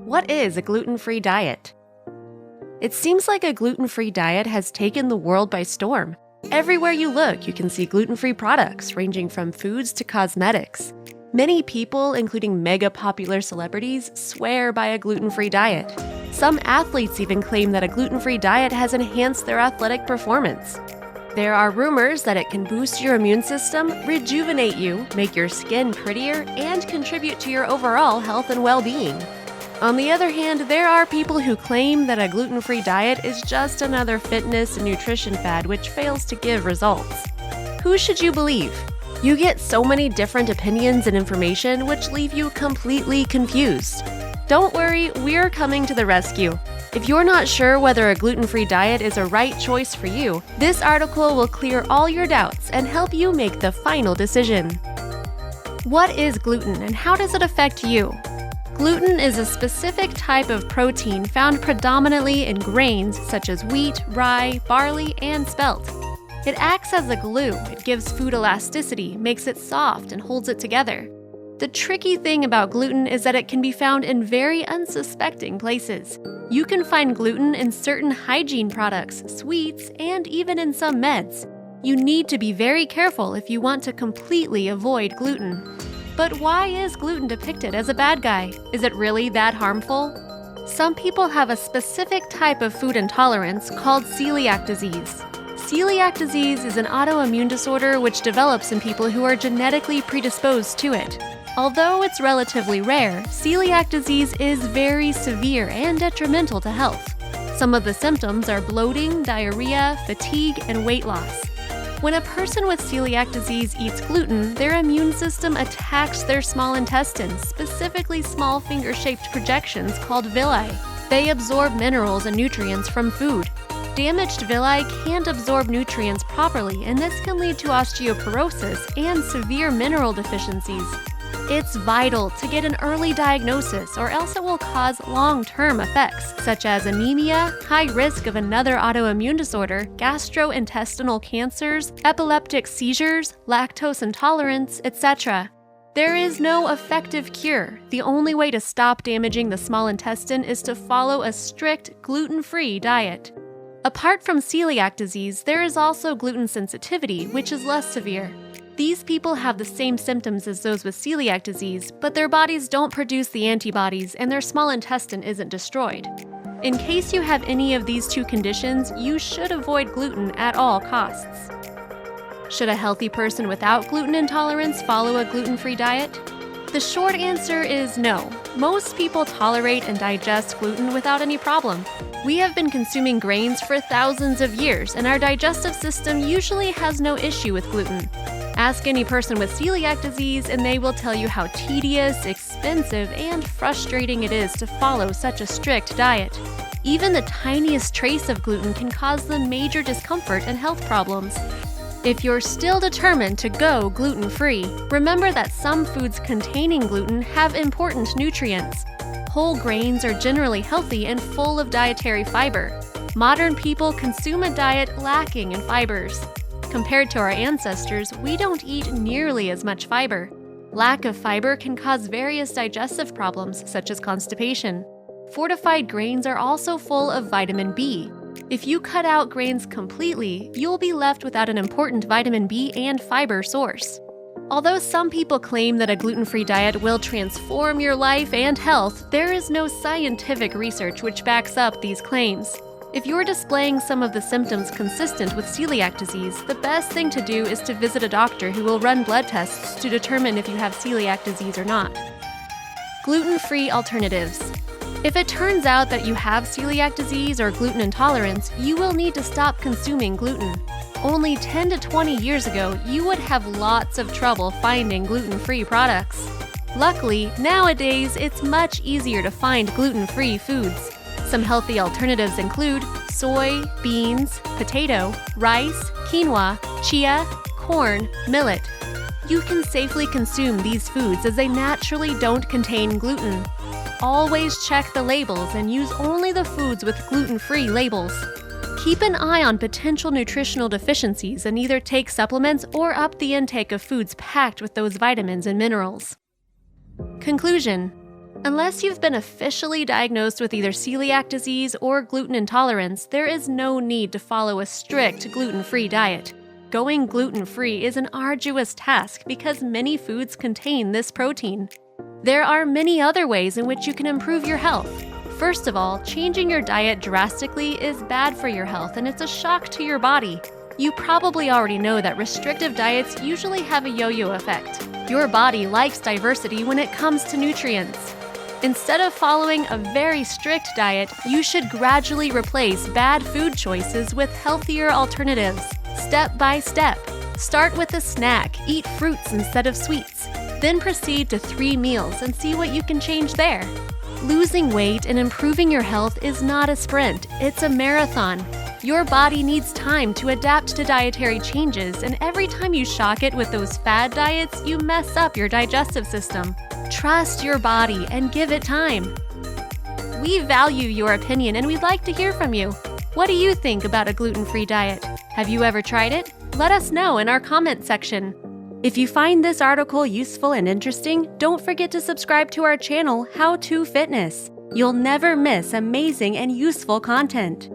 What is a gluten-free diet? It seems like a gluten-free diet has taken the world by storm. Everywhere you look, you can see gluten-free products, ranging from foods to cosmetics. Many people, including mega-popular celebrities, swear by a gluten-free diet. Some athletes even claim that a gluten-free diet has enhanced their athletic performance. There are rumors that it can boost your immune system, rejuvenate you, make your skin prettier, and contribute to your overall health and well-being. On the other hand, there are people who claim that a gluten-free diet is just another fitness and nutrition fad which fails to give results. Who should you believe? You get so many different opinions and information which leave you completely confused. Don't worry, we're coming to the rescue. If you're not sure whether a gluten-free diet is a right choice for you, this article will clear all your doubts and help you make the final decision. What is gluten and how does it affect you? Gluten is a specific type of protein found predominantly in grains such as wheat, rye, barley, and spelt. It acts as a glue. It gives food elasticity, makes it soft, and holds it together. The tricky thing about gluten is that it can be found in very unsuspecting places. You can find gluten in certain hygiene products, sweets, and even in some meds. You need to be very careful if you want to completely avoid gluten. But why is gluten depicted as a bad guy? Is it really that harmful? Some people have a specific type of food intolerance called celiac disease. Celiac disease is an autoimmune disorder which develops in people who are genetically predisposed to it. Although it's relatively rare, celiac disease is very severe and detrimental to health. Some of the symptoms are bloating, diarrhea, fatigue, and weight loss. When a person with celiac disease eats gluten, their immune system attacks their small intestines, specifically small finger-shaped projections called villi. They absorb minerals and nutrients from food. Damaged villi can't absorb nutrients properly, and this can lead to osteoporosis and severe mineral deficiencies. It's vital to get an early diagnosis or else it will cause long-term effects such as anemia, high risk of another autoimmune disorder, gastrointestinal cancers, epileptic seizures, lactose intolerance, etc. There is no effective cure. The only way to stop damaging the small intestine is to follow a strict gluten-free diet. Apart from celiac disease, there is also gluten sensitivity, which is less severe. These people have the same symptoms as those with celiac disease, but their bodies don't produce the antibodies and their small intestine isn't destroyed. In case you have any of these two conditions, you should avoid gluten at all costs. Should a healthy person without gluten intolerance follow a gluten-free diet? The short answer is no. Most people tolerate and digest gluten without any problem. We have been consuming grains for thousands of years, and our digestive system usually has no issue with gluten. Ask any person with celiac disease and they will tell you how tedious, expensive, and frustrating it is to follow such a strict diet. Even the tiniest trace of gluten can cause them major discomfort and health problems. If you're still determined to go gluten-free, remember that some foods containing gluten have important nutrients. Whole grains are generally healthy and full of dietary fiber. Modern people consume a diet lacking in fibers. Compared to our ancestors, we don't eat nearly as much fiber. Lack of fiber can cause various digestive problems, such as constipation. Fortified grains are also full of vitamin B. If you cut out grains completely, you'll be left without an important vitamin B and fiber source. Although some people claim that a gluten-free diet will transform your life and health, there is no scientific research which backs up these claims. If you're displaying some of the symptoms consistent with celiac disease, the best thing to do is to visit a doctor who will run blood tests to determine if you have celiac disease or not. Gluten-free alternatives. If it turns out that you have celiac disease or gluten intolerance, you will need to stop consuming gluten. Only 10 to 20 years ago, you would have lots of trouble finding gluten-free products. Luckily, nowadays it's much easier to find gluten-free foods. Some healthy alternatives include soy, beans, potato, rice, quinoa, chia, corn, millet. You can safely consume these foods as they naturally don't contain gluten. Always check the labels and use only the foods with gluten-free labels. Keep an eye on potential nutritional deficiencies and either take supplements or up the intake of foods packed with those vitamins and minerals. Conclusion: Unless you've been officially diagnosed with either celiac disease or gluten intolerance, there is no need to follow a strict gluten-free diet. Going gluten-free is an arduous task because many foods contain this protein. There are many other ways in which you can improve your health. First of all, changing your diet drastically is bad for your health and it's a shock to your body. You probably already know that restrictive diets usually have a yo-yo effect. Your body likes diversity when it comes to nutrients. Instead of following a very strict diet, you should gradually replace bad food choices with healthier alternatives, step by step. Start with a snack, eat fruits instead of sweets. Then proceed to 3 meals and see what you can change there. Losing weight and improving your health is not a sprint, it's a marathon. Your body needs time to adapt to dietary changes, and every time you shock it with those fad diets, you mess up your digestive system. Trust your body and give it time. We value your opinion and we'd like to hear from you. What do you think about a gluten-free diet? Have you ever tried it? Let us know in our comment section. If you find this article useful and interesting, don't forget to subscribe to our channel, How To Fitness. You'll never miss amazing and useful content.